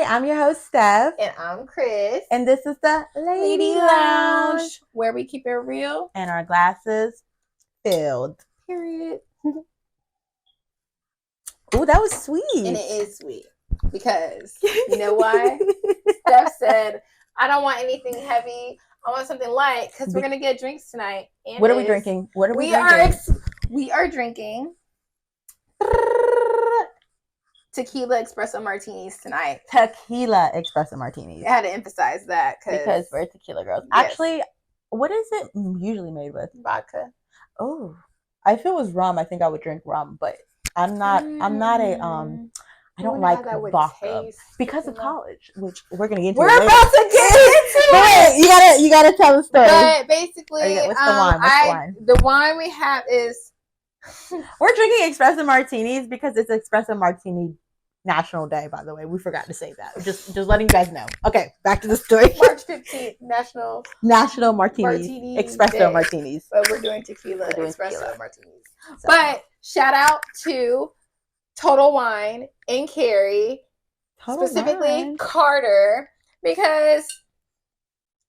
I'm your host, Steph. And I'm Chris. And this is the Ladyy Lounge, where we keep it real. And our glasses filled. Period. Oh, that was sweet. And it is sweet. Because, you know why? Steph said, I don't want anything heavy. I want something light because we're going to get drinks tonight. And what are we drinking? We are drinking tequila espresso martinis tonight. Tequila espresso martinis. I had to emphasize that because we're tequila girls. Yes. Actually, what is it usually made with? Vodka. Oh, if it was rum, I think I would drink rum, but I'm not I don't like vodka because of college, which we're gonna get into. We're about to get into it. You gotta tell the story. But basically, what's the wine? What's the wine? The wine we have is we're drinking espresso martinis because it's Espresso Martini National Day. By the way, we forgot to say that. Just letting you guys know. Okay, back to the story. March 15th, National Martini Espresso Day. Martinis. But we're doing tequila espresso martinis. So. But shout out to Total Wine and Carrie, specifically Carter, because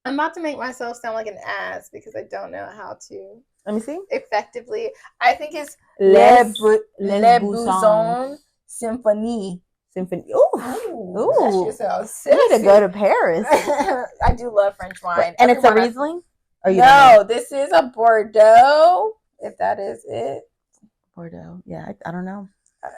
I'm about to make myself sound like an ass because I don't know how to. Let me see. Effectively, I think it's Les Bouzons Symphony. Ooh. So you need to go to Paris. I do love French wine. And it's a Riesling? No, this is a Bordeaux, if that is it. Bordeaux. Yeah, I don't know.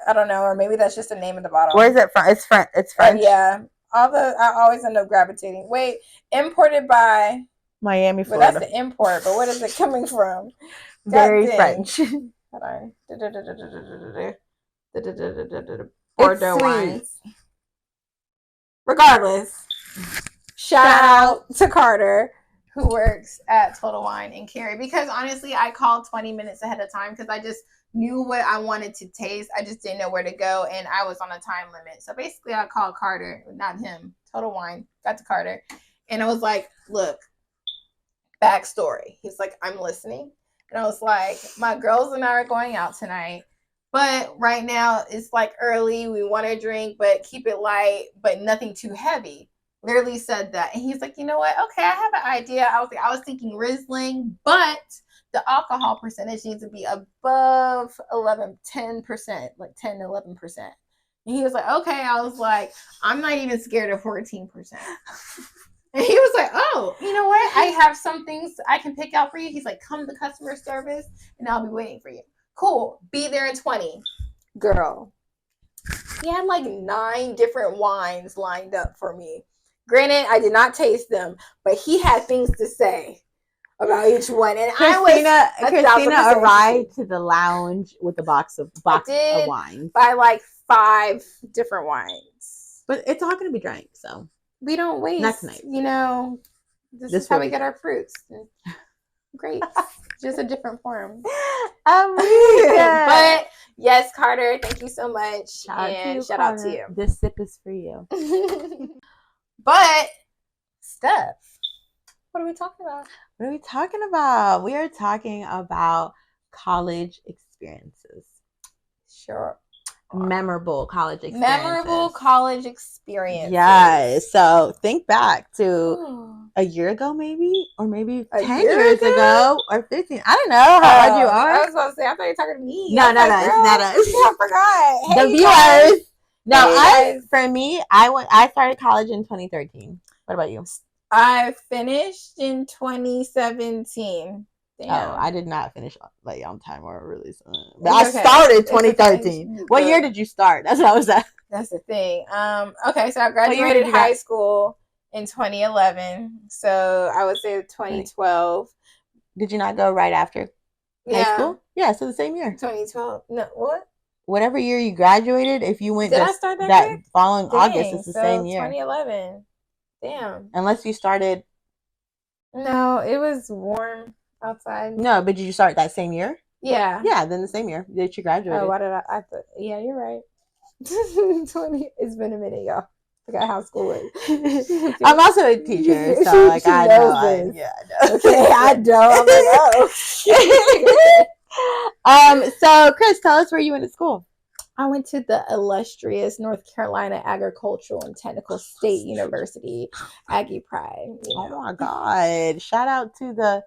I don't know, or maybe that's just the name of the bottle. Where is it from? It's French. Yeah. I always end up gravitating. Wait, imported by Miami, Florida. But that's the import. But what is it coming from? Very French. Hold on. Bordeaux wines. Regardless, shout out to Carter, who works at Total Wine and Carrie, because honestly, I called 20 minutes ahead of time because I just knew what I wanted to taste. I just didn't know where to go, and I was on a time limit. So basically, I called Carter, not him, Total Wine, got to Carter, and I was like, look, backstory. He's like, I'm listening. And I was like, my girls and I are going out tonight, but right now it's like early. We want to drink, but keep it light, but nothing too heavy. Literally said that. And he's like, you know what? Okay, I have an idea. I was thinking Riesling, but the alcohol percentage needs to be above 10%, like 10, 11%. And he was like, okay. I was like, I'm not even scared of 14%. And he was like, oh, you know what? I have some things I can pick out for you. He's like, come to customer service and I'll be waiting for you. Cool. Be there in 20. Girl. He had like 9 different wines lined up for me. Granted, I did not taste them, but he had things to say about each one. And Christina arrived to the lounge with a box of wine. Buy like 5 different wines. But it's all going to be drank, so. We don't waste. Not tonight. You know, this is how we get our fruits. Great. Just a different form. But yes, Carter, thank you so much. Shout out to you. This sip is for you. But Steph, what are we talking about? What are we talking about? We are talking about college experiences. Sure. Memorable college experiences. Yes. So think back to a year ago, maybe, or maybe 10 years ago, or 15. I don't know how old you are. I was going to say, I thought you were talking to me. No, it's not us. I forgot. The viewers. No, for me, I started college in 2013. What about you? I finished in 2017. Damn. Oh, I did not finish like on time or release. But I started 2013. What year did you start? That's what I was at. That's the thing. Okay, so I graduated high school in 2011. So I would say 2012. Did you not go right after high school? Yeah, so the same year. 2012. No, what? Whatever year you graduated, if you went I start that following August, it's the same year. 2011. Damn. Unless you started. No, it was warm outside. No, but did you start that same year? Yeah. Yeah, then the same year that you graduated. Oh, why did I thought, yeah, you're right. 20. It's been a minute, y'all. Forgot how school was. I'm also a teacher, so like I know. I know. Okay, I don't. I'm like, oh. So Chris, tell us where you went to school. I went to the illustrious North Carolina Agricultural and Technical State University, Aggie Pride. Oh my God. Shout out to the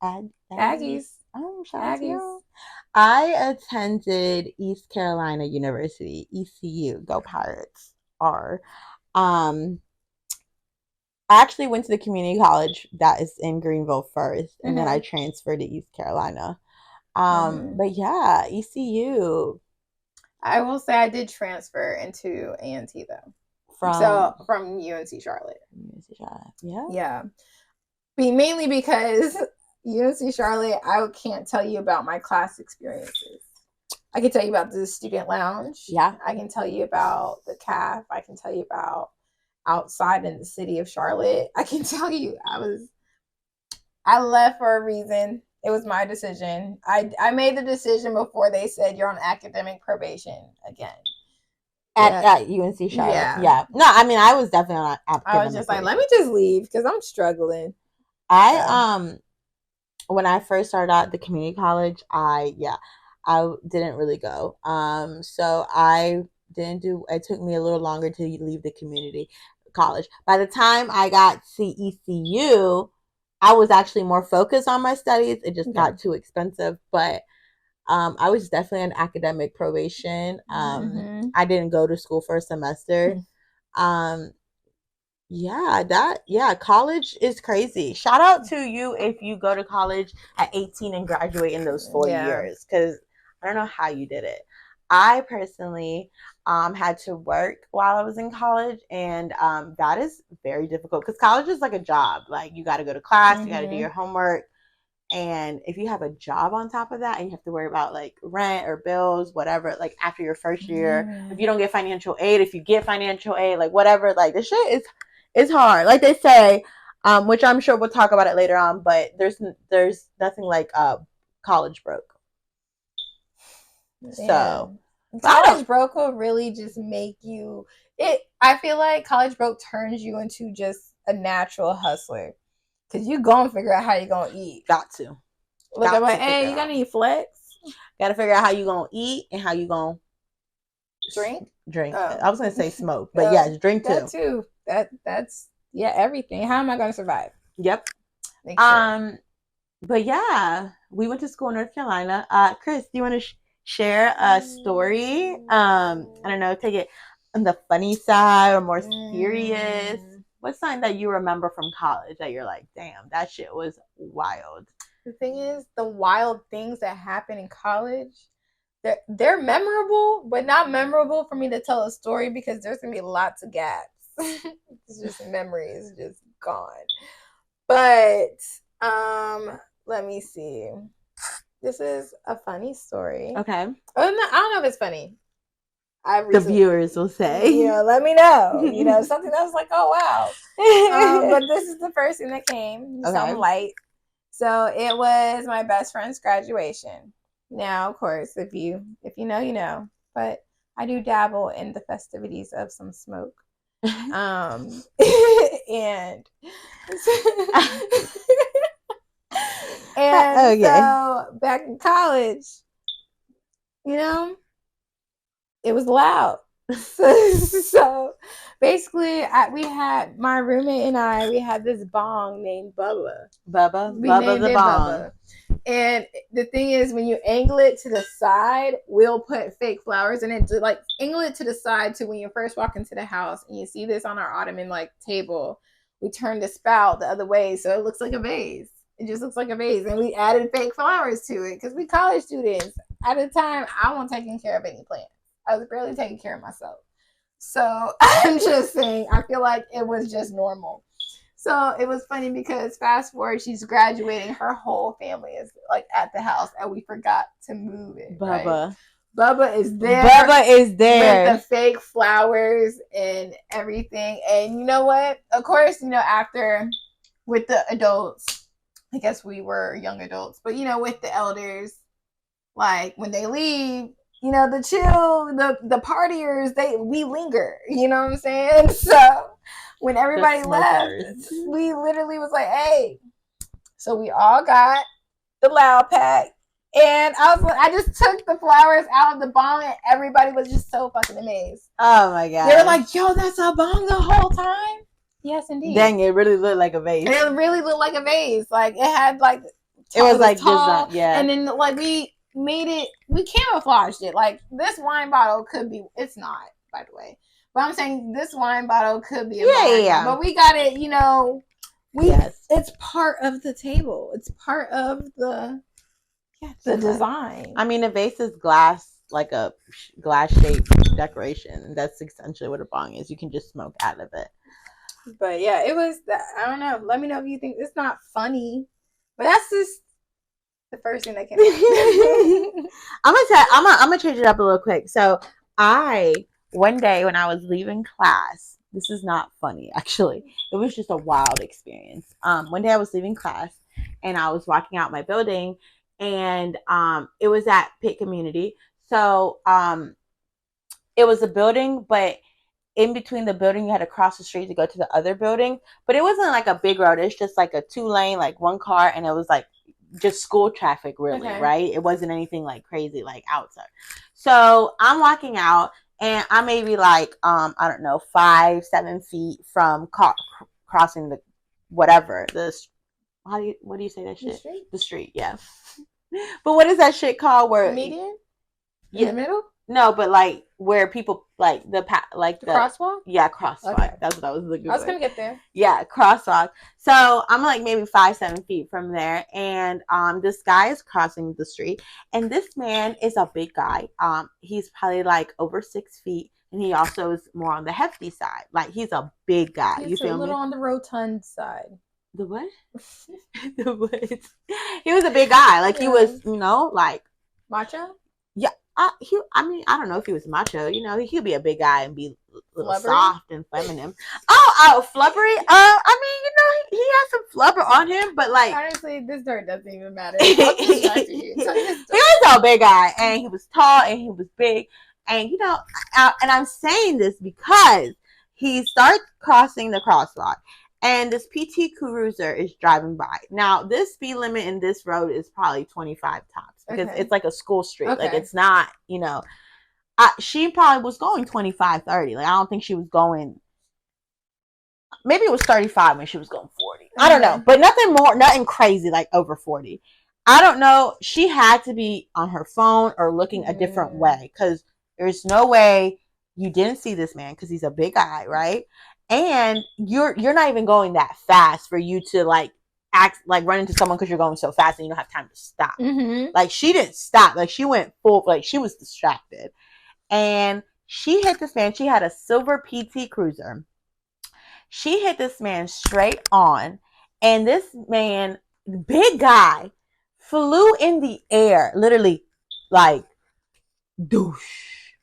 Aggies. Oh, shout out to you. I attended East Carolina University, ECU. Go Pirates. I actually went to the community college that is in Greenville first, and then I transferred to East Carolina. But yeah, ECU. I will say I did transfer into A&T though. From UNC Charlotte. Yeah. Mainly because UNC Charlotte, I can't tell you about my class experiences. I can tell you about the student lounge. Yeah. I can tell you about the CAF. I can tell you about outside in the city of Charlotte. I can tell you I left for a reason. It was my decision. I made the decision before they said you're on academic probation again. At UNC Charlotte. Yeah. No, I mean, I was definitely on academic I was just like, let me just leave because I'm struggling. When I first started out at the community college, I didn't really go. So I didn't do, it took me a little longer to leave the community college. By the time I got to ECU, I was actually more focused on my studies. It just got too expensive, but I was definitely on academic probation. I didn't go to school for a semester. College is crazy. Shout out to you if you go to college at 18 and graduate in those 4 years, because I don't know how you did it. I personally had to work while I was in college, and that is very difficult because college is like a job. Like, you got to go to class, you got to do your homework, and if you have a job on top of that and you have to worry about like rent or bills, whatever, like after your first year, if you don't get financial aid, if you get financial aid, like whatever, like this shit is hard. Like they say, which I'm sure we'll talk about it later on, but there's nothing like college broke. So college broke will really just make you I feel like college broke turns you into just a natural hustler. Because you go and figure out how you're going to eat. Got to. Look, I'm like, hey, you got any flex? Got to figure out how you're going to eat and how you're going to drink. I was going to say smoke, but yes, drink too. That too. That's everything. How am I going to survive? Yep. But yeah, we went to school in North Carolina. Chris, do you want to share a story? I don't know, take it on the funny side or more serious. What's something that you remember from college that you're like, damn, that shit was wild? The thing is, the wild things that happen in college, they're memorable, but not memorable for me to tell a story because there's going to be lots of gaps. It's just memories just gone. But let me see. This is a funny story. Okay. I don't know if it's funny. The viewers will say. Let me know. Something that was like, oh, wow. But this is the first thing that came. Something light. So it was my best friend's graduation. Now, of course, if you know, you know. But I do dabble in the festivities of some smoke. And so back in college, it was loud. So basically, we had my roommate and we had this bong named Bubba. Bubba the bong. And the thing is, when you angle it to the side, we'll put fake flowers in it. To, like, angle it to the side to when you first walk into the house and you see this on our ottoman table. We turn the spout the other way so it looks like a vase. It just looks like a vase, and we added fake flowers to it because we college students. At the time, I wasn't taking care of any plants. I was barely taking care of myself. So I'm just saying, I feel like it was just normal. So it was funny because fast forward, she's graduating. Her whole family is at the house, and we forgot to move it. Bubba. Right? Bubba is there. With the fake flowers and everything. And you know what? Of course, after with the adults, I guess we were young adults, but with the elders, when they leave, the chill, the partiers, we linger. You know what I'm saying? So when everybody left, we literally was like, hey. So we all got the loud pack And I just took the flowers out of the bong, and everybody was just so fucking amazed. Oh my god! They were like, "Yo, that's a bong the whole time." Yes, indeed. Dang, it really looked like a vase. It really looked like a vase. Like it had like it was like tall, design, yeah. And then like we camouflaged it. Like this wine bottle could be. It's not, by the way. But I'm saying this wine bottle could be a bong. Yeah. But we got it. It's part of the table. It's part of the design. I mean, a vase is glass, like a glass shaped decoration. That's essentially what a bong is. You can just smoke out of it. But yeah, it was that. I don't know. Let me know if you think it's not funny. But that's just the first thing that came up. I'm gonna change it up a little quick. So one day when I was leaving class, this is not funny actually. It was just a wild experience. One day I was leaving class and I was walking out my building, and it was at Pitt Community. So it was a building, but in between the building you had to cross the street to go to the other building. But it wasn't like a big road. It's just like a 2-lane, like one car, and it was like just school traffic, really. Okay. Right? It wasn't anything like crazy like outside. So I'm walking out, and I'm maybe like I don't know, 5-7 feet from crossing the whatever what do you say that shit? The street, yeah. But what is that shit called? Where median? In the middle? No, but like where people like the crosswalk? Yeah, crosswalk. Okay. That's what I was looking for. I was gonna get there. Yeah, crosswalk. So I'm like maybe 5-7 feet from there, and this guy is crossing the street, and this man is a big guy. He's probably like over 6 feet, and he also is more on the hefty side. Like he's a big guy. He's a little on the rotund side. The what? The what? He was a big guy. Like he was, like macho. Yeah. I don't know if he was macho. He could be a big guy and be a little soft and feminine. Oh, flubbery. He has some flubber on him, but like honestly, this dirt doesn't even matter. He was a big guy, and he was tall, and he was big, and and I'm saying this because he starts crossing the crosswalk. And this PT Cruiser is driving by. Now, this speed limit in this road is probably 25 tops because it's like a school street. Okay. Like, it's not, she probably was going 25, 30. Like, I don't think she was going, maybe it was 35 when she was going 40. Okay. I don't know. But nothing crazy like over 40. I don't know. She had to be on her phone or looking a different way because there's no way you didn't see this man because he's a big guy, right? And you're not even going that fast for you to like run into someone because you're going so fast and you don't have time to stop. Mm-hmm. Like she didn't stop. Like she went full. Like she was distracted, and she hit this man. She had a silver PT Cruiser. She hit this man straight on, and this man, big guy, flew in the air, literally, like douche,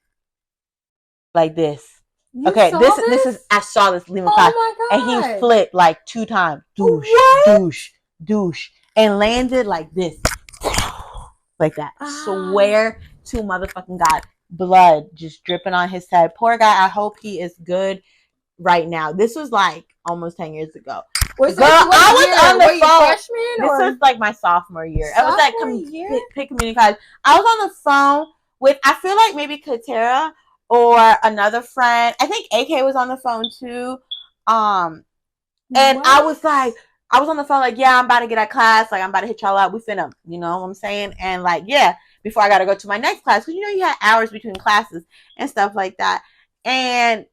like this. Okay, this is I saw this leaving class, and he flipped like 2 times, douche, douche, douche, and landed like this, like that. Swear to motherfucking God, blood just dripping on his head. Poor guy. I hope he is good right now. This was like almost 10 years ago. Girl, I was on the phone. This was like my sophomore year. I was like Pitt Community College. I was on the phone with, I feel like maybe Katera or another friend. I think AK was on the phone too. And I was on the phone like, yeah, I'm about to get out of class. Like, I'm about to hit y'all up. We finna, you know what I'm saying? And like, yeah, before I got to go to my next class. Because, you had hours between classes and stuff like that. And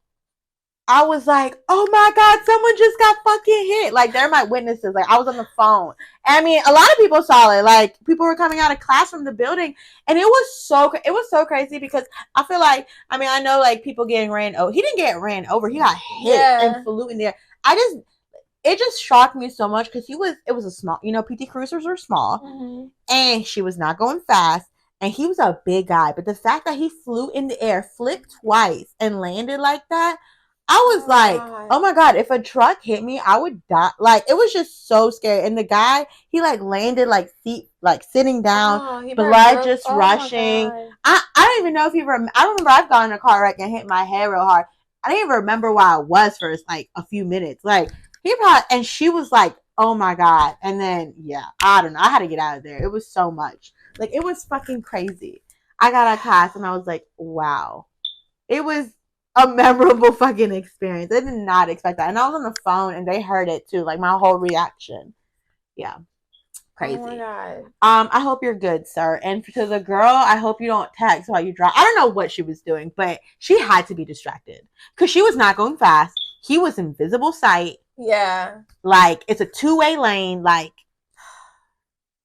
I was like, oh my God, someone just got fucking hit. Like, they're my witnesses. Like, I was on the phone. And I mean, a lot of people saw it. Like, people were coming out of class from the building. And it was so crazy because I feel like, I mean, I know like people getting ran over. He didn't get ran over. He got hit and flew in there. It just shocked me so much because it was a small, PT Cruisers are small. Mm-hmm. And she was not going fast. And he was a big guy. But the fact that he flew in the air, flipped twice, and landed like that, I was like, oh my God, if a truck hit me, I would die. Like, it was just so scary. And the guy, he like landed like sitting down, blood just rushing. I don't even know if I remember I've gotten in a car wreck and hit my head real hard. I didn't even remember where I was for like a few minutes. Like, and she was like, oh my God. And then, yeah, I don't know. I had to get out of there. It was so much. Like, it was fucking crazy. I got out of class and I was like, wow. It was a memorable fucking experience. I did not expect that. And I was on the phone and they heard it too. Like, my whole reaction. Yeah. Crazy. Oh my God. I hope you're good, sir. And to the girl, I hope you don't text while you drive. I don't know what she was doing, but she had to be distracted because she was not going fast. He was in visible sight. Yeah. Like, it's a two-way lane. Like,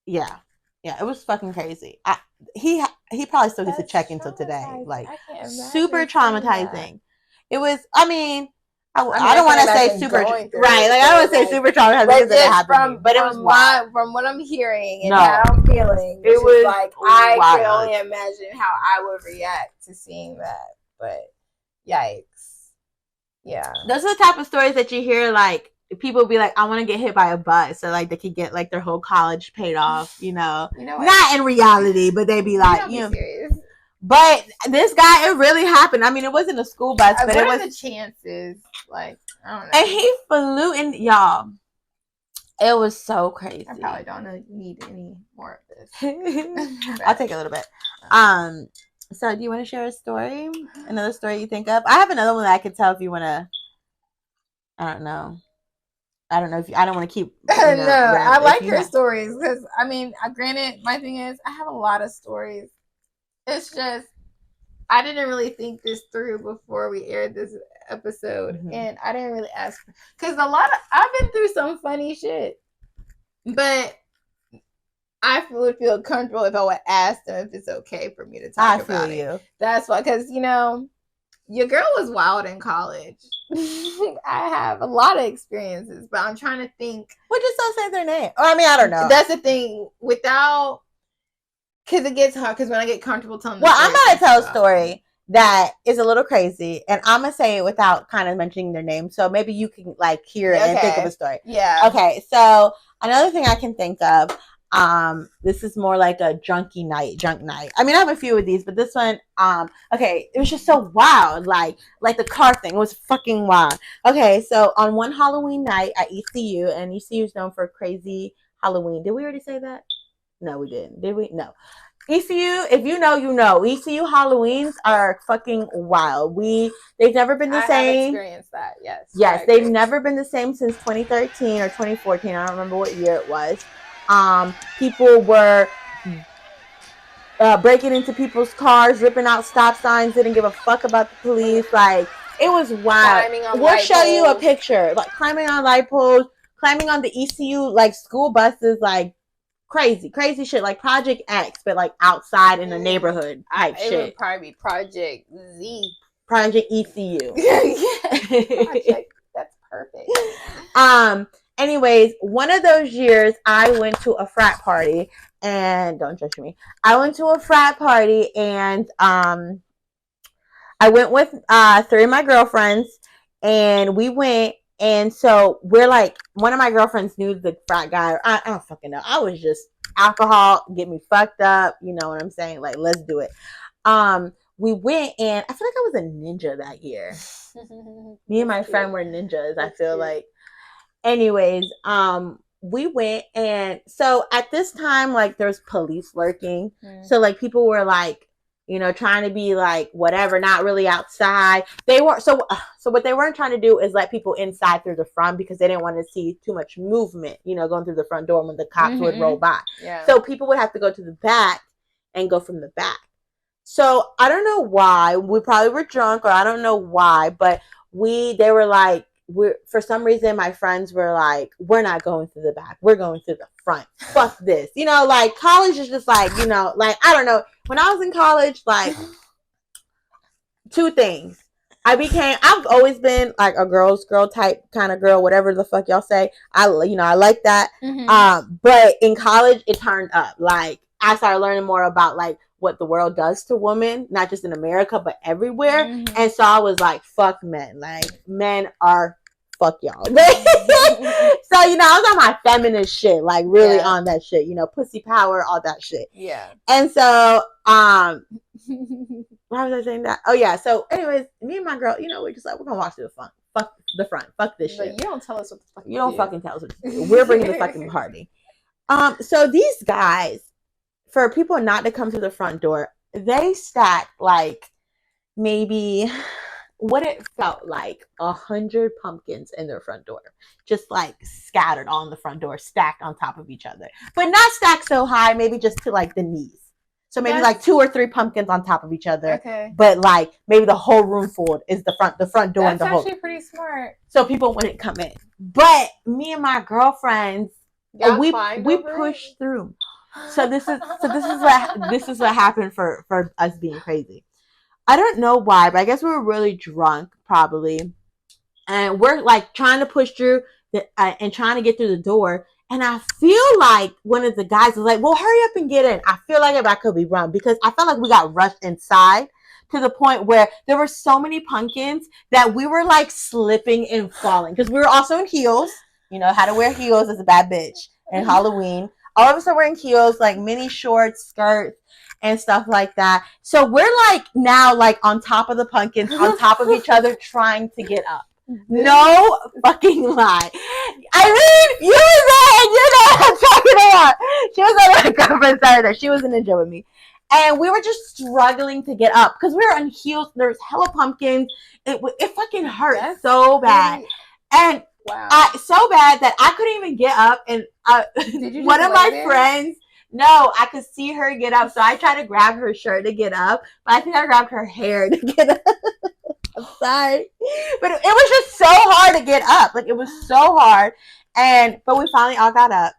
yeah, it was fucking crazy. He probably still gets to check until today. Like, super traumatizing. It was. I mean, I don't want to say super right. Like, I don't want to say super traumatizing because it happened, but it was wild. From what I'm hearing and how I'm feeling, it was like I can only imagine how I would react to seeing that. But yikes, yeah. Those are the type of stories that you hear. Like, people be like, I want to get hit by a bus so like they could get like their whole college paid off. You know not in reality, but they be like, you know. Serious. But this guy, it really happened. I mean, it wasn't a school bus, but it was. What are the chances? Like, I don't know. And he flew in, y'all. It was so crazy. I probably don't need any more of this. I'll take a little bit. So do you want to share a story? Another story you think of? I have another one that I could tell if you want to. I don't know if you, I don't want to keep. No, I like your stories because I mean, granted, my thing is I have a lot of stories. It's just I didn't really think this through before we aired this episode, and I didn't really ask because I've been through some funny shit, but I would feel comfortable if I would ask them if it's okay for me to talk about it. That's why, because your girl was wild in college. I have a lot of experiences, but I'm trying to think. Well, just don't say their name. I mean, I don't know. That's the thing. Because it gets hard. Because when I get comfortable telling. Well, I'm gonna tell a story that is a little crazy, and I'm gonna say it without kind of mentioning their name, so maybe you can like hear it and think of a story. Yeah. Okay. So another thing I can think of. This is more like a drunk night. I mean, I have a few of these, but this one, okay, it was just so wild. Like the car thing, it was fucking wild. Okay, so on one Halloween night at ECU, and ECU is known for crazy Halloween. Did we already say that? No, we didn't. Did we? No. ECU, if you know, you know. ECU Halloweens are fucking wild. They've never been the same. I have experienced that, yes. Yes, they've never been the same since 2013 or 2014. I don't remember what year it was. People were breaking into people's cars, ripping out stop signs, didn't give a fuck about the police. Like, it was wild. We'll show you a picture. Like, climbing on light poles, climbing on the ECU, like, school buses, like, crazy shit. Like Project X, but, like, outside in the neighborhood type shit. It would probably be Project Z. Project ECU. Project, that's perfect. Anyways, one of those years, I went to a frat party, and don't judge me. I went to a frat party, and I went with 3 of my girlfriends, and we went, and so we're like, one of my girlfriends knew the frat guy. I don't fucking know. I was just alcohol, get me fucked up. You know what I'm saying? Like, let's do it. We went, and I feel like I was a ninja that year. Me and my friend were ninjas. I feel like. Anyways, we went, and so at this time, like, there's police lurking. So, like, people were like, trying to be like whatever, not really outside. They weren't. So what they weren't trying to do is let people inside through the front because they didn't want to see too much movement, going through the front door when the cops would roll by. Yeah. So people would have to go to the back and go from the back. So I don't know why. We probably were drunk, or I don't know why, but they were like, for some reason, my friends were like, we're not going through the back. We're going through the front. Fuck this. Like, college is just like, like, I don't know. When I was in college, like, 2 things. I've always been like a girl type kind of girl, whatever the fuck y'all say. I like that. But in college, it turned up. Like, I started learning more about, like, what the world does to women, not just in America, but everywhere. And so I was like, fuck men. Like, men are fuck y'all. So, I was on my feminist shit, like, really on that shit, pussy power, all that shit. Yeah. And so, why was I saying that? Oh, yeah. So, anyways, me and my girl, we're just like, we're gonna watch the front. Fuck the front. Fuck this shit. But you don't tell us what the fuck you don't fucking tell us what to do. We're bringing the fucking party. So these guys for people not to come to the front door, they stacked like maybe what it felt like 100 pumpkins in their front door, just like scattered on the front door, stacked on top of each other, but not stacked so high, maybe just to like the knees. So maybe like 2 or 3 pumpkins on top of each other. Okay. But like maybe the whole room full is the front door. That's and the whole. That's actually pretty smart. So people wouldn't come in. But me and my girlfriends, we pushed through. So this is what happened for us being crazy. I don't know why, but I guess we were really drunk probably, and we're like trying to push through and trying to get through the door. And I feel like one of the guys was like, well, hurry up and get in. I feel like I could be wrong because I felt like we got rushed inside to the point where there were so many pumpkins that we were like slipping and falling because we were also in heels. You know how to wear heels as a bad bitch in Halloween. All of us are wearing heels, like mini shorts, skirts, and stuff like that. So we're like now like on top of the pumpkins, on top of each other, trying to get up. No fucking lie. I mean, you were there and you know what I'm talking about. She was on my girlfriend's side there. She was in a gym with me. And we were just struggling to get up because we were on heels. There was hella pumpkins. It fucking hurt so bad. And so bad that I couldn't even get up. And one of my friends, no, I could see her get up. So I tried to grab her shirt to get up. But I think I grabbed her hair to get up. I'm sorry. But it was just so hard to get up. Like, it was so hard. But we finally all got up.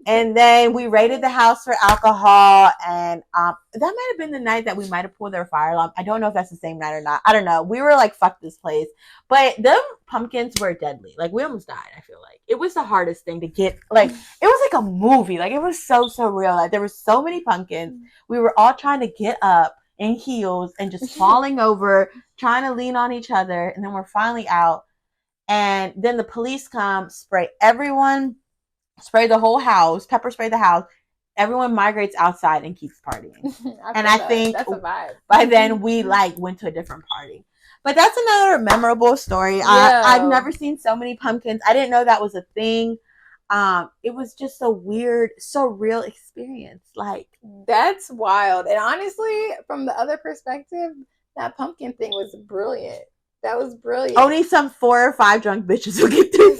And then we raided the house for alcohol. And that might have been the night that we might have pulled their fire alarm. I don't know if that's the same night or not. I don't know. We were like, fuck this place. But them pumpkins were deadly. Like, we almost died, I feel like. It was the hardest thing to get. Like, it was like a movie. Like, it was so surreal. Like, there were so many pumpkins. We were all trying to get up in heels and just falling over, trying to lean on each other. And then we're finally out. And then the police come, spray the whole house, pepper spray the house. Everyone migrates outside and keeps partying. I think that's a vibe. By then we like went to a different party. But that's another memorable story. Yeah. I've never seen so many pumpkins. I didn't know that was a thing. It was just a weird, surreal experience. Like, that's wild. And honestly, from the other perspective, that pumpkin thing was brilliant. That was brilliant. Only some 4 or 5 drunk bitches will get through.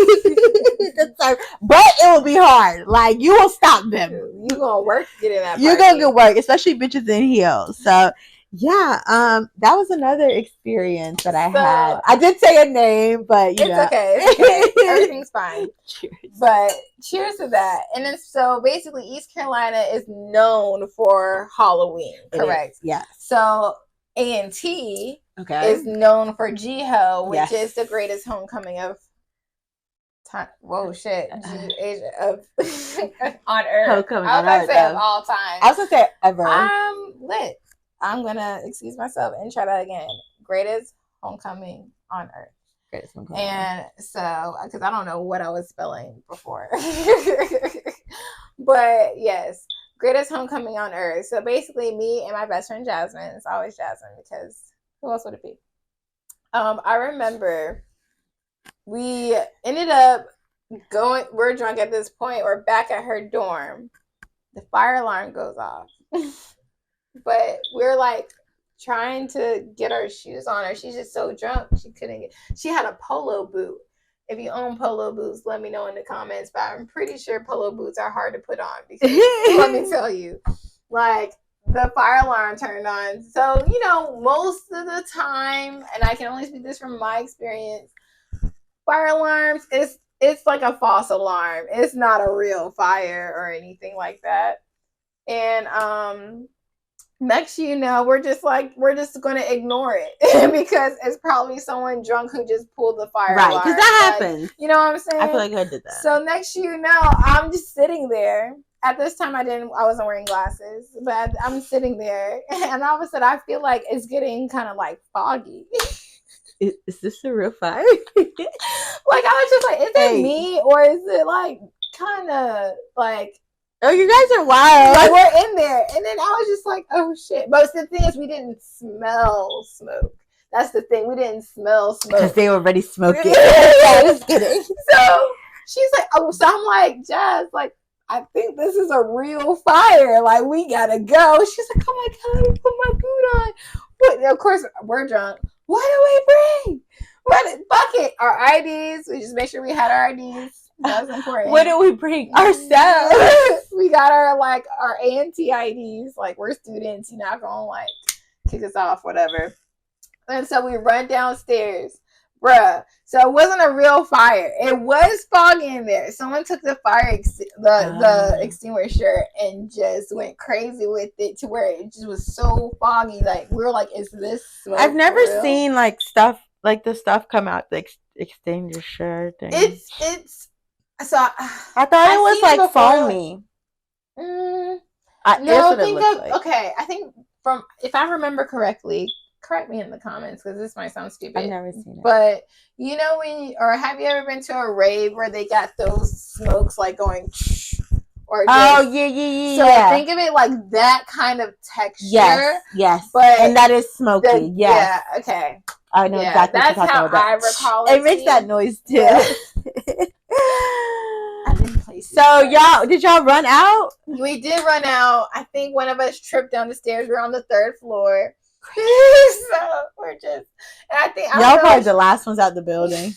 But it will be hard. Like, you will stop them. You gonna work to get in that party. You're gonna get work, especially bitches in heels. So yeah, that was another experience that I had. I did say a name, but you know. It's okay. Everything's fine. Cheers. But cheers to that. And then so basically East Carolina is known for Halloween, correct? Yes. So A&T is known for GHO, which is the greatest homecoming of time. Whoa, shit. Of on Earth. Homecoming I was going to say of all time. I was going to say ever. I'm lit. I'm going to excuse myself and try that again. Greatest homecoming on Earth. Greatest homecoming. And so, because I don't know what I was spelling before. But yes, greatest homecoming on Earth. So basically me and my best friend Jasmine, it's always Jasmine because who else would it be? I remember we ended up we're drunk at this point. We're back at her dorm. The fire alarm goes off. But we're like trying to get our shoes on her. She's just so drunk. She had a polo boot. If you own polo boots, let me know in the comments. But I'm pretty sure polo boots are hard to put on because let me tell you, like, the fire alarm turned on. So, you know, most of the time, and I can only speak this from my experience, fire alarms, it's like a false alarm. It's not a real fire or anything like that. And next you know, we're just going to ignore it because it's probably someone drunk who just pulled the fire alarm. Right, because that happens. You know what I'm saying? I feel like I did that. So next you know, I'm just sitting there. At this time, I wasn't wearing glasses, but I'm sitting there, and all of a sudden, I feel like it's getting kind of like foggy. Is this a real fire? Like, I was just like, is it me, or is it like kind of like? Oh, you guys are wild. Like, we're in there, and then I was just like, oh shit! But the thing is, we didn't smell smoke. That's the thing. We didn't smell smoke because they were already smoking. Just kidding. So she's like, oh, so I'm like, Jazz, like, I think this is a real fire. Like, we gotta go. She's like, oh my God, let me put my boot on. But of course, we're drunk. What do we bring? What bucket? Our IDs. We just make sure we had our IDs. That was important. What do we bring? Ourselves. We got our A&T IDs. Like, we're students. You're not gonna like kick us off, whatever. And so we run downstairs. Bruh. So it wasn't a real fire. It was foggy in there. Someone took the the extinguisher and just went crazy with it to where it just was so foggy. Like, we were like, is this smoke? I've never seen like stuff like the stuff come out the extinguisher thing. It's so I thought it was like foamy. No, okay. I think from, if I remember correctly, correct me in the comments because this might sound stupid. I've never seen it. But you know have you ever been to a rave where they got those smokes like going or just, yeah. So think of it like that kind of texture. Yes. But and that is smoky. Yeah, okay. I know exactly that's what you're how talking about. I recall it. It makes that noise too. Yeah. So did y'all run out? We did run out. I think one of us tripped down the stairs. We're on the 3rd floor. So we're just, and I think y'all probably the last ones out the building.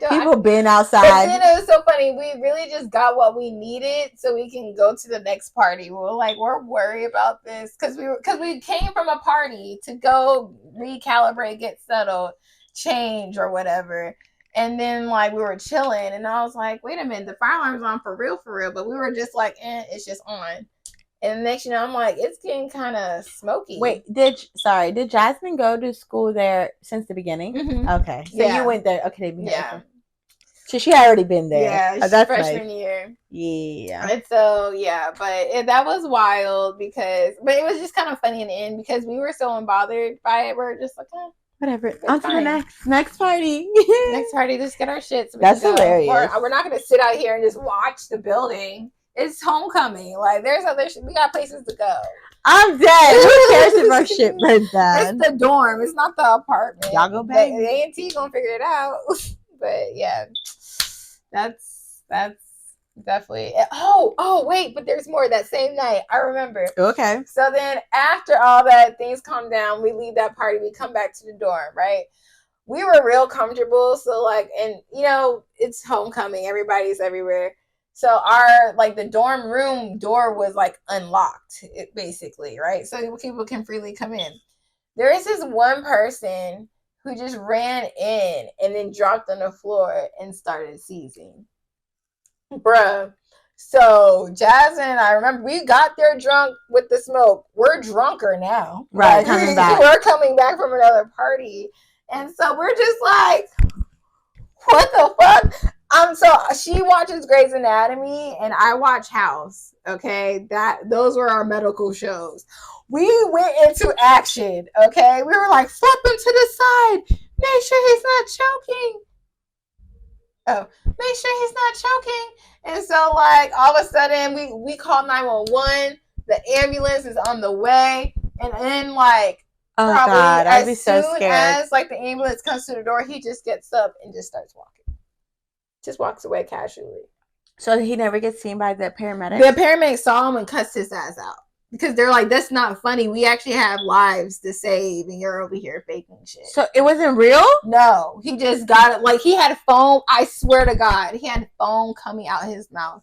People been outside. But then it was so funny. We really just got what we needed so we can go to the next party. We're worried about this because we came from a party to go recalibrate, get settled, change or whatever. And then like we were chilling and I was like, wait a minute, the fire alarm's on for real. But we were just like, it's just on. And next, I'm like, it's getting kind of smoky. Wait, did Jasmine go to school there since the beginning? Mm-hmm. Okay, so you went there. Okay, yeah. So she had already been there. Yeah, that's freshman year. Yeah. And so but that was wild but it was just kind of funny in the end because we were so unbothered by it. We're just like, whatever. On to the next party. Next party, just get our shit. So that's hilarious. We're not gonna sit out here and just watch the building. It's homecoming. Like, there's other shit. We got places to go. I'm dead. Who cares if our shit burns down? It's the dorm. It's not the apartment. Y'all go back. The A&T gonna figure it out. But yeah, that's definitely. Oh wait, but there's more. That same night, I remember. Okay. So then after all that, things calm down. We leave that party. We come back to the dorm. Right. We were real comfortable. So like, and it's homecoming. Everybody's everywhere. So our the dorm room door was like unlocked, basically, right? So people can freely come in. There is this one person who just ran in and then dropped on the floor and started seizing. Bruh. So Jasmine, I remember we got there drunk with the smoke. We're drunker now. Right, coming back. We're coming back from another party. And so we're just like, what the fuck? So she watches Grey's Anatomy and I watch House. Okay, those were our medical shows. We went into action. Okay, we were like, flip him to the side. Make sure he's not choking. Make sure he's not choking. And so like all of a sudden we call 911. The ambulance is on the way, and then like probably God, I'd be so scared. As like the ambulance comes to the door, he just gets up and just starts walking. Just walks away casually. So he never gets seen by the paramedics? The paramedics saw him and cussed his ass out. Because they're like, that's not funny. We actually have lives to save and you're over here faking shit. So it wasn't real? No. He just got it. Like, he had foam. I swear to God. He had foam coming out his mouth.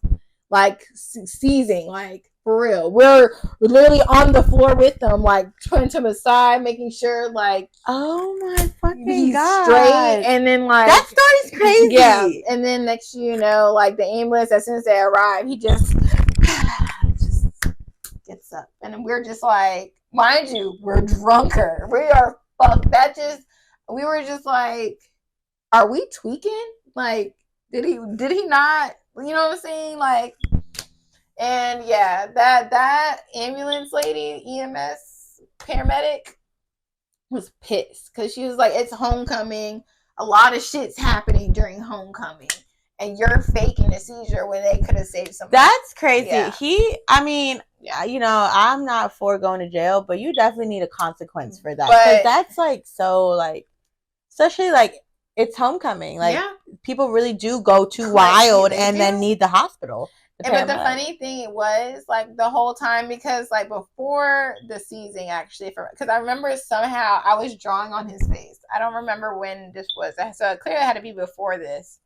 Like, seizing. Like, for real. We're literally on the floor with them. Like, putting him aside. Making sure, like. Oh, my fucking he's God. Straight. And then, like. That story's crazy. Yeah. And then, next you know, like, the ambulance, as soon as they arrive, he just gets up. And we're just like, mind you, we're drunker. We are fucked. We were just like, are we tweaking? Like, did he not, you know what I'm saying? Like, and yeah, that ambulance lady, EMS paramedic, was pissed because she was like, it's homecoming. A lot of shit's happening during homecoming. And you're faking a seizure when they could have saved somebody. That's crazy. Yeah. You know, I'm not for going to jail, but you definitely need a consequence for that. Because that's like so like, especially like it's homecoming. Like people really do go too wild and then need the hospital. But the funny thing was, like, the whole time, because, like, before the season, actually, because I remember somehow I was drawing on his face. I don't remember when this was. So it clearly had to be before this.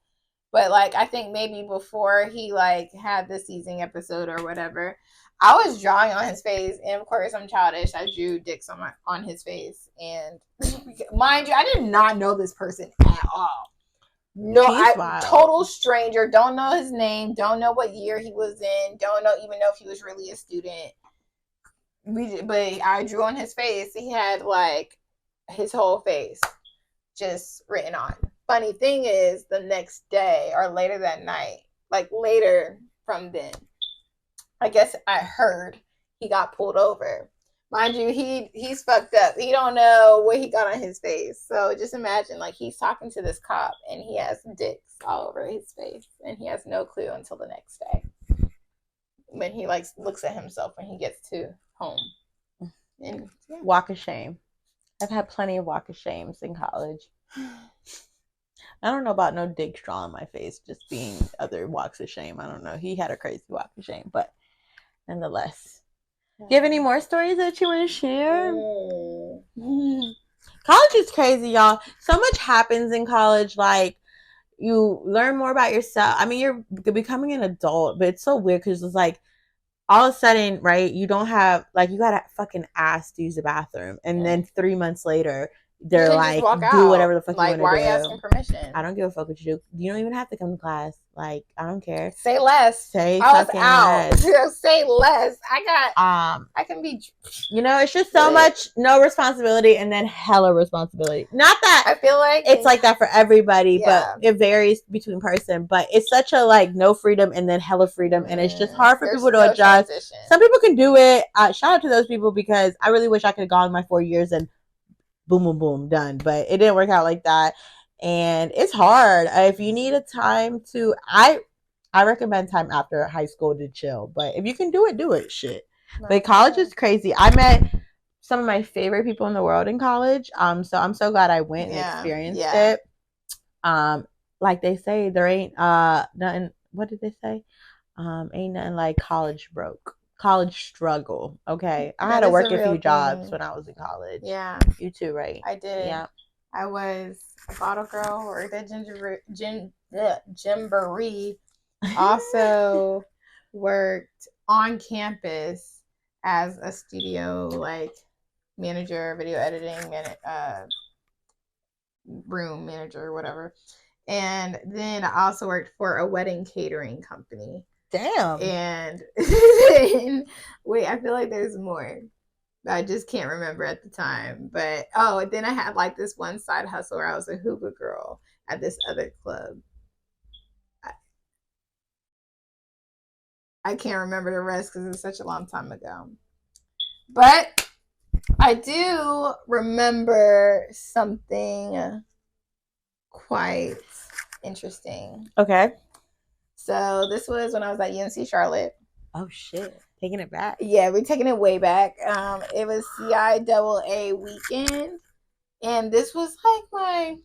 But, like, I think maybe before he, like, had the season episode or whatever, I was drawing on his face. And, of course, I'm childish. I drew dicks on his face. And, mind you, I did not know this person at all. No, total stranger. Don't know his name. Don't know what year he was in. Don't even know if he was really a student. But I drew on his face. He had, like, his whole face just written on. Funny thing is, the next day or later that night, like later from then, I guess I heard he got pulled over. Mind you, he's fucked up. He don't know what he got on his face. So just imagine, like, he's talking to this cop and he has dicks all over his face and he has no clue until the next day when he, like, looks at himself when he gets to home. And walk of shame. I've had plenty of walk of shames in college. I don't know about no dicks drawn on my face, just being other walks of shame. I don't know. He had a crazy walk of shame, but nonetheless. Do you have any more stories that you want to share? College is crazy, y'all. So much happens in college. Like, you learn more about yourself. I mean, you're becoming an adult, but it's so weird because it's like all of a sudden, right, you don't have, like, you gotta fucking ask to use the bathroom. And then 3 months later, they're like, do whatever the fuck you want to do. Why are you asking permission? I don't give a fuck what you do. You don't even have to come to class. Like, I don't care. Say less. Say fucking less. Say less. I can be. You know, it's just so much no responsibility and then hella responsibility. Not that I feel like it's like that for everybody, but it varies between person. But it's such a, like, no freedom and then hella freedom, and it's just hard for people to adjust. Transition. Some people can do it. Shout out to those people, because I really wish I could have gone my 4 years and boom, boom, boom, done. But it didn't work out like that. And it's hard. If you need a time to, I recommend time after high school to chill. But if you can do it, shit. But college is crazy. I met some of my favorite people in the world in college. So I'm so glad I went and experienced it. Like they say, there ain't nothing. What did they say? Ain't nothing like college struggle. Okay, I had to work a few jobs when I was in college. Yeah, you too, right? I did. Yeah, I was a bottle girl, worked at Gymboree. Also worked on campus as a studio, like, manager, video editing, and room manager, whatever. And then I also worked for a wedding catering company. Damn. And wait, I feel like there's more. I just can't remember at the time. But then I had, like, this one side hustle where I was a hookah girl at this other club. I can't remember the rest because it was such a long time ago. But I do remember something quite interesting. Okay. So this was when I was at UNC Charlotte. Oh shit. Taking it back. Yeah, we're taking it way back. It was CIAA weekend. And this was like my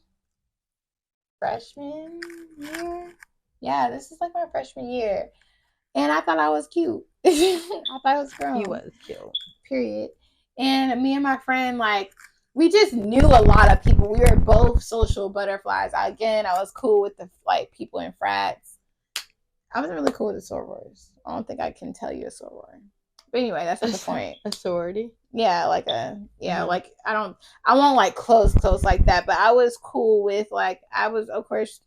freshman year. Yeah, this is like my freshman year. And I thought I was cute. I thought I was grown. You was cute. Period. And me and my friend, like, we just knew a lot of people. We were both social butterflies. I was cool with the, like, people in frats. I wasn't really cool with the sorors. I don't think I can tell you a soror. But anyway, that's not the point. A sorority? Yeah, like like, I won't, like, close like that. But I was cool with, like, of course,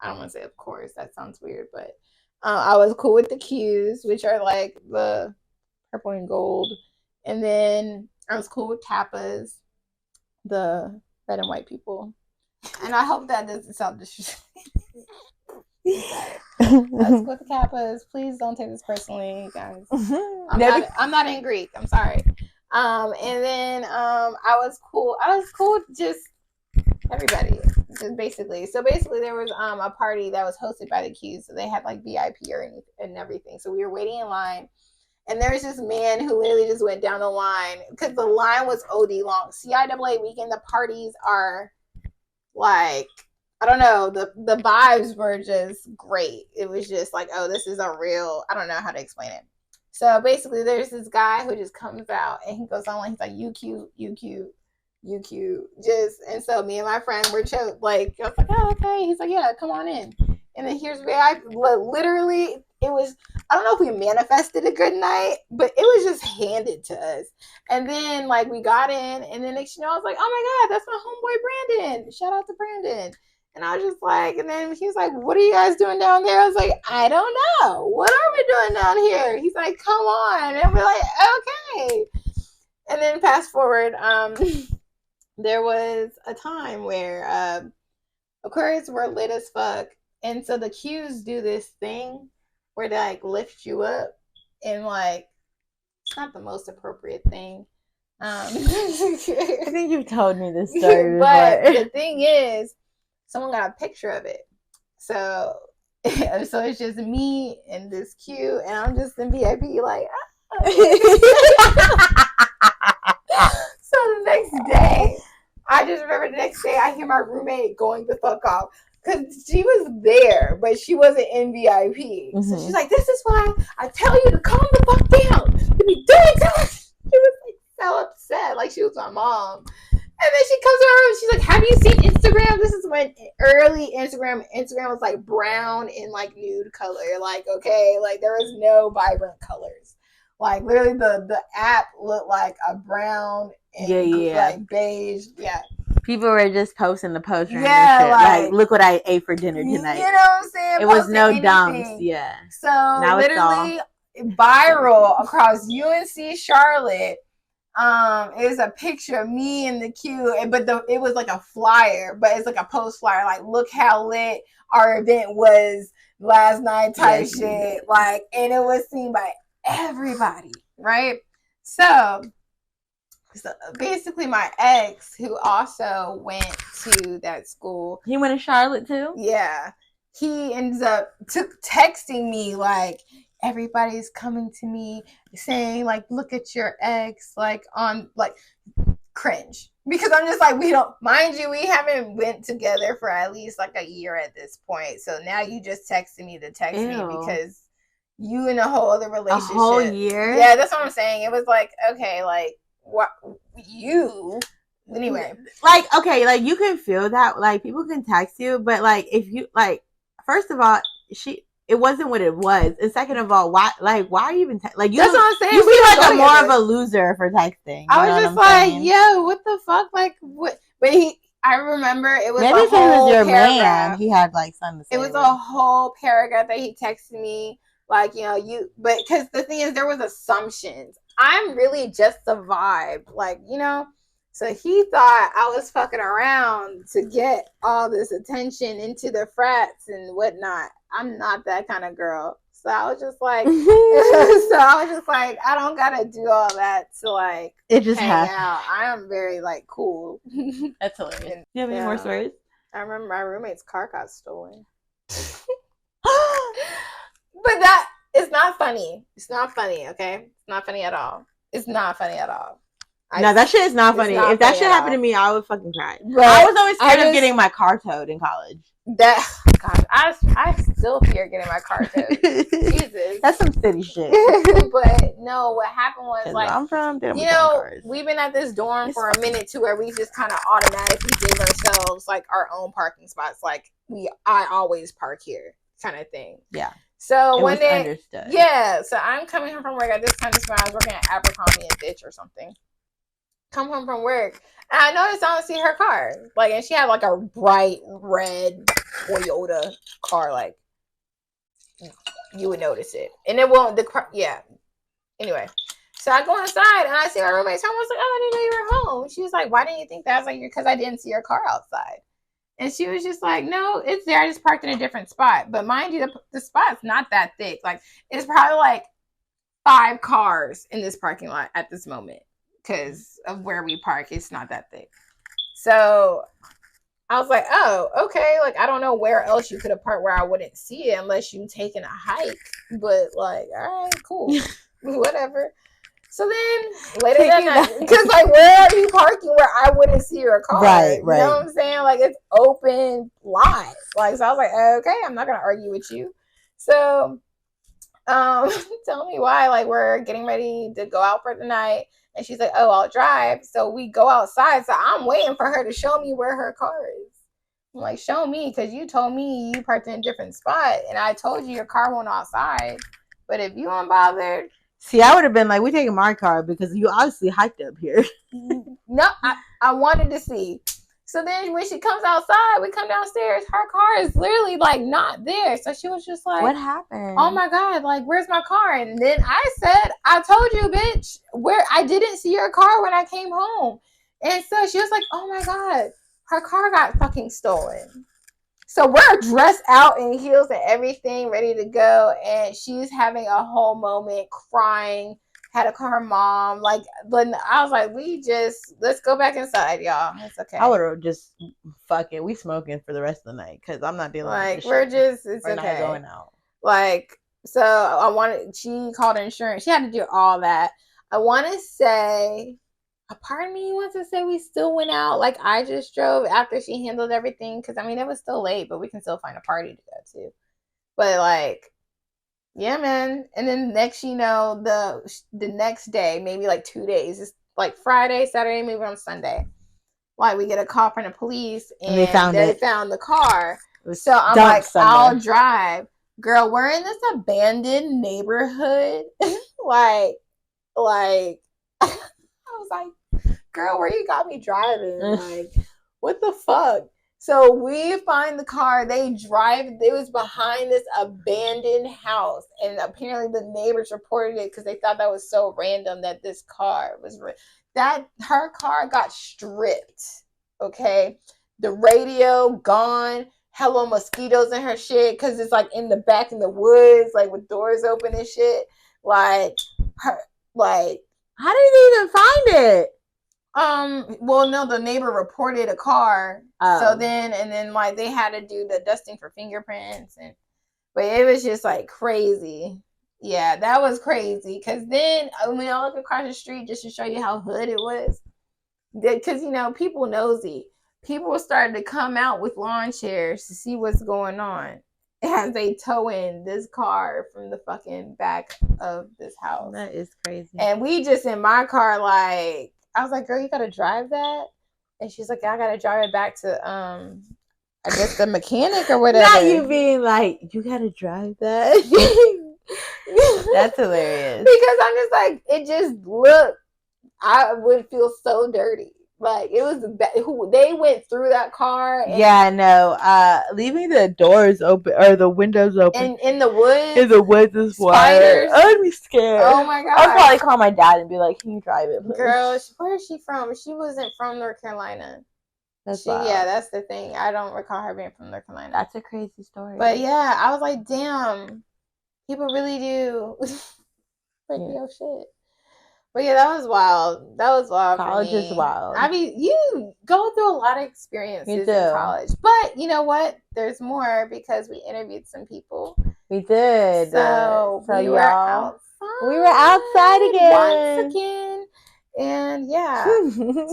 I don't want to say of course. That sounds weird. But I was cool with the Qs, which are, like, the purple and gold. And then I was cool with Kappas, the red and white people. And I hope that doesn't sound disrespectful. I was cool with the Kappas. Please don't take this personally, guys. I'm not in Greek. I'm sorry. And then I was cool with just everybody. Basically. So basically there was a party that was hosted by the Qs. So they had, like, VIP and everything. So we were waiting in line. And there was this man who literally just went down the line because the line was OD long. CIAA weekend, the parties are, like, I don't know, the vibes were just great. It was just like, oh, this is a real, I don't know how to explain it. So basically there's this guy who just comes out and he goes on and he's like, you cute, you cute, you cute. Just, and so me and my friend were like, I was like, oh, okay. He's like, yeah, come on in. And then here's where I literally, it was, I don't know if we manifested a good night, but it was just handed to us. And then like we got in, and then next, you know, I was like, oh my God, that's my homeboy Brandon. Shout out to Brandon. And I was just like, and then he was like, what are you guys doing down there? I was like, I don't know. What are we doing down here? He's like, come on. And we're like, okay. And then fast forward, there was a time where Aquarius were lit as fuck. And so the Qs do this thing where they like lift you up, and like it's not the most appropriate thing. I think you've told me this story but the thing is, someone got a picture of it. So it's just me and this Q, and I'm just in VIP like, So the next day, I just remember the next day I hear my roommate going the fuck off. Because she was there, but she wasn't in VIP. Mm-hmm. So she's like, this is why I tell you to calm the fuck down. You be doing too much. She was like so upset, like she was my mom. And then she comes to her room, she's like, have you seen Instagram? This is when early Instagram was like brown and like nude color. Like, okay, like there was no vibrant colors. Like literally the app looked like a brown and like beige. Yeah. People were just posting the poster and shit. Like, look what I ate for dinner tonight. You know what I'm saying? It was no dumps. Yeah. So now literally viral across UNC Charlotte is a picture of me and the Q, but it was like a flyer, but it's like a post flyer. Like, look how lit our event was last night type shit. Like, and it was seen by everybody, right? So basically my ex, who also went to that school, he went to Charlotte too. Yeah, he ends up texting me like, everybody's coming to me saying like, look at your ex, like on like cringe, because I'm just like, we don't, mind you, we haven't went together for at least like a year at this point. So now you just texted me to text me because you in a whole other relationship. A whole year? Yeah, that's what I'm saying. It was like, okay, like what you anyway, like, okay, like you can feel that, like people can text you, but like if you like, first of all, it wasn't what it was, and second of all, why are you even like you? That's what I'm saying. You feel like more of a loser for texting. I was just like, yo, what the fuck, like what? But I remember it was maybe if it was your paragraph. Man, he had like something to say. It was a whole paragraph that he texted me, like, you know, but because the thing is, there was assumptions. I'm really just a vibe, like, you know. So he thought I was fucking around to get all this attention into the frats and whatnot. I'm not that kind of girl. So I was just like, I don't gotta do all that to like it just hang out. I am very like cool. That's hilarious. Do you have any more stories? I remember my roommate's car got stolen. But that is not funny. It's not funny, okay? It's not funny at all. It's not funny at all. No, that shit is not funny. If that shit happened to me, I would fucking cry. But I was always scared of getting my car towed in college. Gosh, I still fear getting my car towed. Jesus. That's some city shit. But no, what happened was like, I'm from, you know, we've been at this dorm for a minute too, where we just kind of automatically gave ourselves like our own parking spots. Like I always park here kind of thing. Yeah. So one day, understood. Yeah. So I'm coming home from work at this time. I was working at Abercrombie and Fitch or something. Come home from work, and I noticed I don't see her car. Like, and she had like a bright red Toyota car. Like, you would notice it, and it won't. Yeah. Anyway, so I go inside and I see my roommate's home. I was like, oh, I didn't know you were home. She was like, why didn't you think that? I was like, because I didn't see your car outside. And she was just like, no, it's there. I just parked in a different spot. But mind you, the spot's not that thick. Like, it's probably like 5 cars in this parking lot at this moment. Because of where we park, it's not that thick. So I was like, oh, okay. Like, I don't know where else you could have parked where I wouldn't see it unless you taking a hike. But like, all right, cool. Whatever. So then later that night, because like, where are you parking where I wouldn't see your car? Right. You know what I'm saying? Like, it's open lot. Like, so I was like, okay, I'm not gonna argue with you. So, tell me why. Like, we're getting ready to go out for the night, and she's like, oh, I'll drive. So we go outside. So I'm waiting for her to show me where her car is. I'm like, show me, because you told me you parked in a different spot, and I told you your car went outside. But if you unbothered. See, I would have been like, we taking my car because you obviously hiked up here. No, I wanted to see. So then when she comes outside, we come downstairs, her car is literally like not there. So she was just like, what happened? Oh my God, like, where's my car? And then I said, I told you, bitch, where I didn't see your car when I came home. And so she was like, oh my God, her car got fucking stolen. So we're dressed out in heels and everything, ready to go. And she's having a whole moment, crying, had to call her mom. Like, but I was like, let's go back inside, y'all. It's okay. I would have just, fuck it. We smoking for the rest of the night because I'm not dealing with this shit. It's we're okay. not going out. Like, so she called insurance. She had to do all that. I want to say, a part of me wants to say we still went out. Like, I just drove after she handled everything. Because, I mean, it was still late, but we can still find a party to go to. But, like, yeah, man. And then next, the next day, maybe like 2 days, it's like Friday, Saturday, maybe on Sunday. Like, we get a call from the police, and they found the car. So I'm like, I'll drive. Girl, we're in this abandoned neighborhood. like, I was like, girl, where you got me driving? Like, what the fuck? So we find the car. They drive. It was behind this abandoned house. And apparently the neighbors reported it because they thought that was so random that this car was... her car got stripped. Okay? The radio gone. Hello mosquitoes in her shit because it's like in the back in the woods, like with doors open and shit. Like, her, like... How did they even find it? Well, no, the neighbor reported a car. So then like they had to do the dusting for fingerprints, but it was just like crazy. Yeah, that was crazy. Cause then when I look across the street just to show you how hood it was, because people nosy. People started to come out with lawn chairs to see what's going on as they tow in this car from the fucking back of this house. That is crazy. And we just in my car, like, I was like, girl, you gotta drive that? And she's like, I gotta drive it back to, I guess the mechanic or whatever. Not you being like, you gotta drive that? That's hilarious. Because I'm just like, it just looked, I would feel so dirty. Like, it was they went through that car. Yeah, no. Leaving the doors open or the windows open. And in the woods. In the woods is spiders. I'd be scared. Oh my God. I'd probably call my dad and be like, can you drive it, please? Girl, where is she from? She wasn't from North Carolina. Yeah, that's the thing. I don't recall her being from North Carolina. That's a crazy story. But yeah, I was like, damn, people really do your shit. But yeah, that was wild. College is wild. I mean, you go through a lot of experiences in college. But you know what? There's more because we interviewed some people. We did. So we were outside. We were outside again. Once again. And yeah,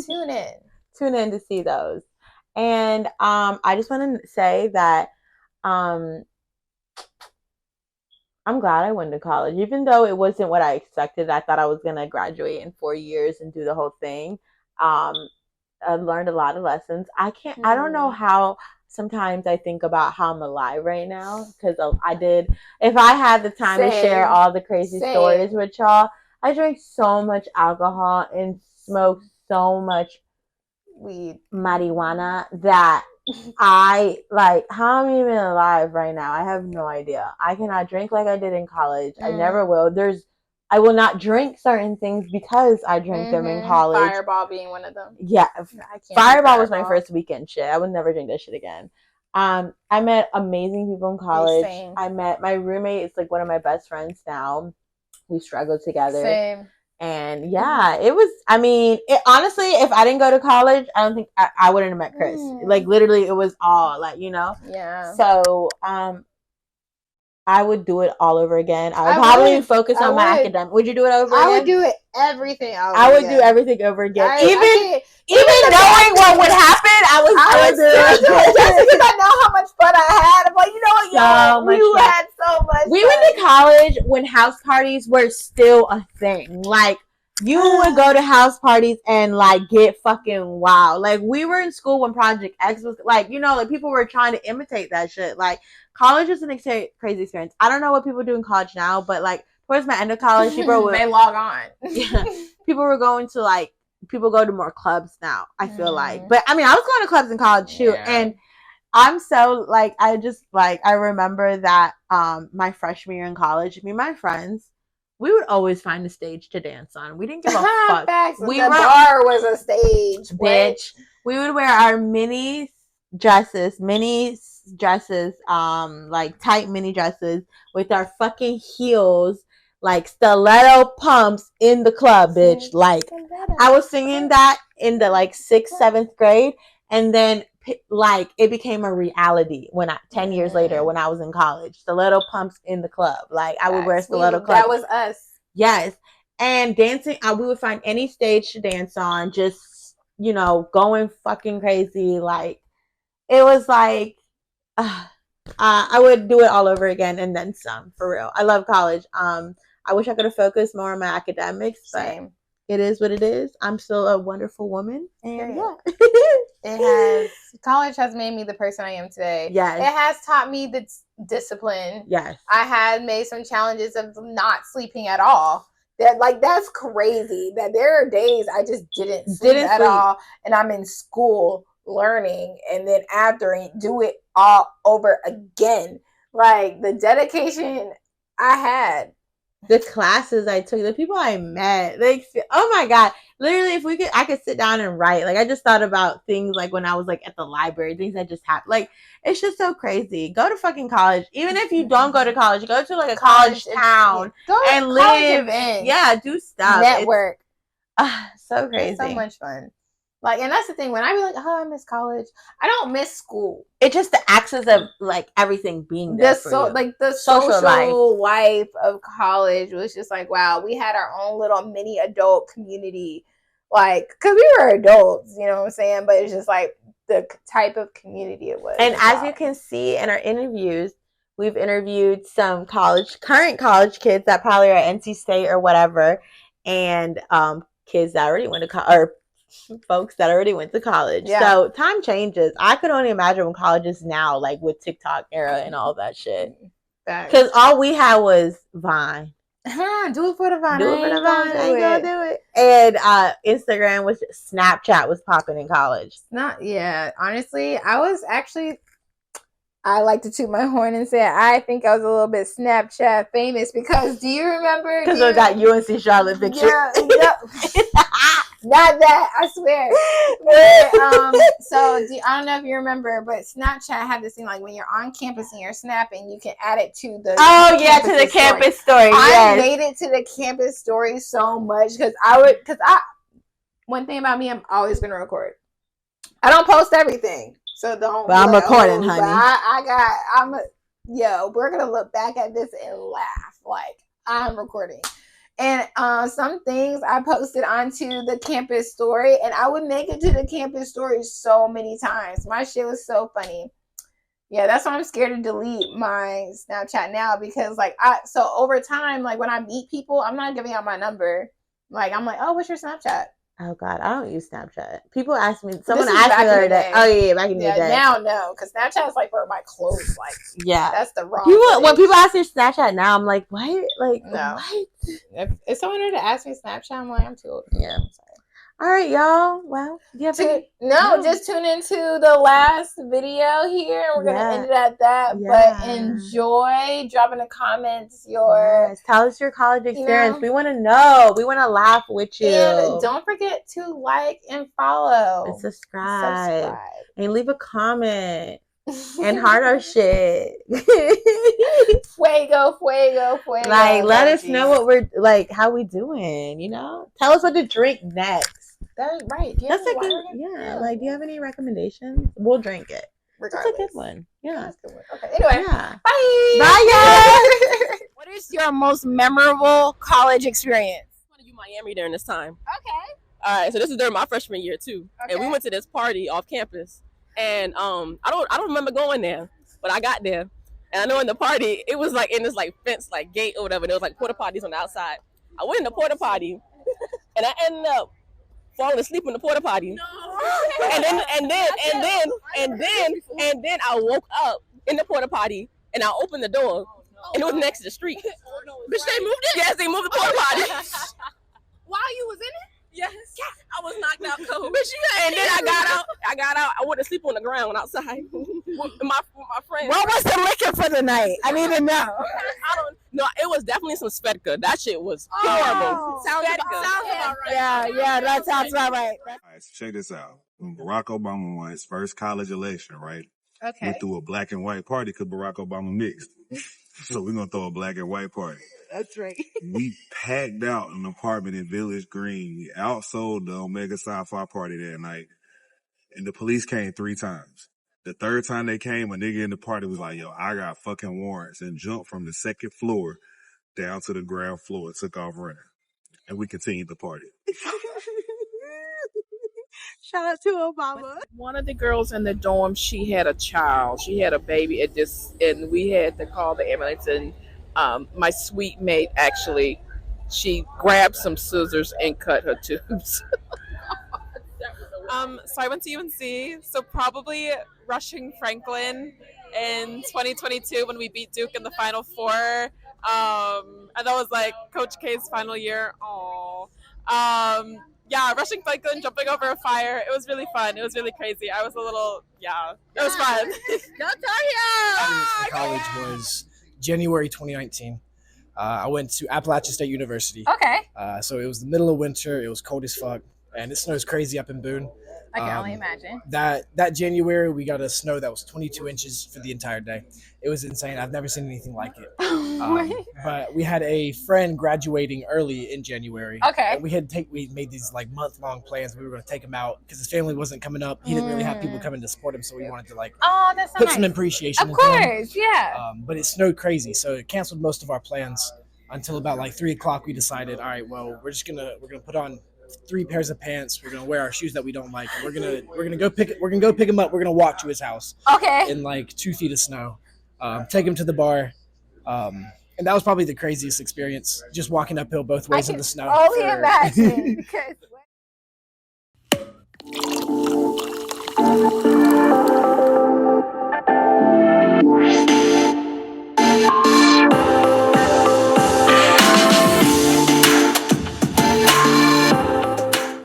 tune in. Tune in to see those. And I just want to say that I'm glad I went to college, even though it wasn't what I expected. I thought I was going to graduate in 4 years and do the whole thing. I learned a lot of lessons. I don't know how sometimes I think about how I'm alive right now. Because if I had the time to share all the crazy stories with y'all, I drank so much alcohol and smoked so much weed, marijuana, that how I'm even alive right now, I have no idea. I cannot drink like I did in college. I never will. I will not drink certain things because I drank them in college. Fireball being one of them. Yeah. Fireball was my first weekend shit. I would never drink that shit again. I met amazing people in college. Same. I met my roommate. It's like one of my best friends now. We struggled together. Same. And yeah, it was, honestly, if I didn't go to college, I don't think I wouldn't have met Chris. Like, literally, it was all, like, Yeah. So, I would do it all over again. I would probably focus on my academic. Would you do it over again? I would do it everything over I would do everything over again. Even knowing what would happen, I would still do it. Just because I know how much fun I had. I'm like, you know what, you had so much We fun. went to college when house parties were still a thing. Like, you would go to house parties and, like, get fucking wild. Like, we were in school when Project X was, like, you know, like, people were trying to imitate that shit. Like, college is an crazy experience. I don't know what people do in college now, but, like, towards my end of college, people would... they log on. Yeah. People were going to, like... People go to more clubs now, I feel like. But, I mean, I was going to clubs in college, too. Yeah. And I'm so, like, I remember that my freshman year in college, me and my friends... We would always find a stage to dance on. We didn't give a fuck. Facts. The bar was a stage, bitch. We would wear our mini dresses, like tight mini dresses with our fucking heels, like stiletto pumps in the club, bitch. Like, I was singing that in the like 6th, 7th grade, and then like it became a reality when 10 years later when I was in college. Stiletto pumps in the club. Like, I would wear stiletto clubs. That was us. Yes. And dancing, we would find any stage to dance on, just, you know, going fucking crazy. Like, it was like, I would do it all over again and then some, for real. I love college. I wish I could have focused more on my academics, but it is what it is. I'm still a wonderful woman. And yeah. College has made me the person I am today. Yes. It has taught me the discipline. Yes. I had made some challenges of not sleeping at all. That's crazy. That there are days I just didn't sleep at all. And I'm in school learning. And then after, do it all over again. Like, the dedication I had. The classes I took, the people I met, like, oh my God, literally, I could sit down and write. Like, I just thought about things like when I was like at the library, things that just happened. Like, it's just so crazy. Go to fucking college. Even if you don't go to college, go to like a college town and live. Events. Yeah, do stuff. Network. So crazy. It's so much fun. Like, and that's the thing. When I be like, oh, I miss college, I don't miss school. It's just the access of like everything being there. The social life of college was just like, wow, we had our own little mini adult community. Like, because we were adults, you know what I'm saying? But it's just like the type of community it was. And as you can see in our interviews, we've interviewed some current college kids that probably are at NC State or whatever, and kids that already went to college, or folks that already went to college. Yeah. So time changes. I could only imagine when college is now, like with TikTok era and all that shit. Because all we had was Vine. Do it for the Vine. Do it for the Vine. I ain't gonna do it. And Instagram was Snapchat was popping in college. Honestly, I like to toot my horn and say I think I was a little bit Snapchat famous because do you remember? Because of that UNC Charlotte picture. Yeah. Not that, I swear. But, I don't know if you remember, but Snapchat had this thing like when you're on campus and you're snapping, you can add it to the campus story. I made it to the campus story so much because one thing about me, I'm always gonna record. I don't post everything, so don't. But I'm recording, honey. We're gonna look back at this and laugh like I'm recording. And some things I posted onto the campus story, and I would make it to the campus story so many times. My shit was so funny. Yeah, that's why I'm scared to delete my Snapchat now because, so over time, like when I meet people, I'm not giving out my number. Like I'm like, oh, what's your Snapchat? Oh God, I don't use Snapchat. People ask me. Someone asked me the other day. Oh yeah, back in the day. Now no, because Snapchat is like for my clothes. Like that's the wrong. When people ask me Snapchat now, I'm like, what? Like no. What? If someone were to ask me Snapchat, I'm like, I'm too old. Yeah. All right, y'all. Well, just tune into the last video here. We're gonna end it at that. Yeah. But enjoy. Drop in the comments tell us your college experience. We want to know. We want to laugh with you. And don't forget to like and follow and subscribe. And leave a comment. And heart our shit. Fuego. Like, let us know what we're like, how we doing, you know? Tell us what to drink next. That's right. That's a good Like, do you have any recommendations? We'll drink it. Regardless. That's a good one. Yeah. That's a good one. Okay. Anyway. Yeah. Bye. Bye, y'all. your most memorable college experience? I want to Miami during this time. Okay. All right, so this is during my freshman year too, Okay. and we went to this party off campus, and I don't remember going there, but I got there, and I know in the party it was like in this like fence like gate or whatever. There was like porta potties on the outside. I went in the porta potty, and I ended up falling asleep in the porta potty. No. And then I woke up in the porta potty, and I opened the door, and it was next to the street. Bitch, they moved it? Yes, they moved the porta potty. While you was in it? Yes. I was knocked out cold. And then I got out. I went to sleep on the ground outside with my friends. What was the liquor for the night? I need to know. I don't know. It was definitely some Svedka. That shit was horrible. Sounds about right. Yeah, that sounds about right. All right, so check this out. When Barack Obama won his first college election, right? Okay. We threw a black and white party because Barack Obama mixed. So we're going to throw a black and white party. That's right. We packed out an apartment in Village Green. We outsold the Omega Sci-Fi party that night. And the police came 3 times. The third time they came, a nigga in the party was like, yo, I got fucking warrants, and jumped from the 2nd floor down to the ground floor and took off running. And we continued the party. Shout out to Obama. One of the girls in the dorm, she had a child. She had a baby, and we had to call the ambulance. And my suite mate actually, she grabbed some scissors and cut her tubes. So I went to UNC, so probably rushing Franklin in 2022 when we beat Duke in the Final Four. And that was like Coach K's final year. Yeah, rushing Franklin, jumping over a fire. It was really fun. It was really crazy. I was a little, it was fun. Go Tar College was January 2019. I went to Appalachian State University. Okay. So it was the middle of winter. It was cold as fuck, and it snows crazy up in Boone. I can only imagine. That January, we got a snow that was 22 inches for the entire day. It was insane. I've never seen anything like it. But we had a friend graduating early in January. Okay. And we made these like month-long plans. We were going to take him out because his family wasn't coming up. He didn't really have people coming to support him, so we wanted to like that's so put nice. some appreciation. Of course, yeah. But it snowed crazy, so it canceled most of our plans until about like 3 o'clock. We decided, all right, well, we're gonna put on 3 pairs of pants. We're gonna wear our shoes that we don't like, and we're gonna go pick him up. We're gonna walk to his house. Okay. In like 2 feet of snow, take him to the bar, and that was probably the craziest experience. Just walking uphill both ways in the snow. Only imagine. Because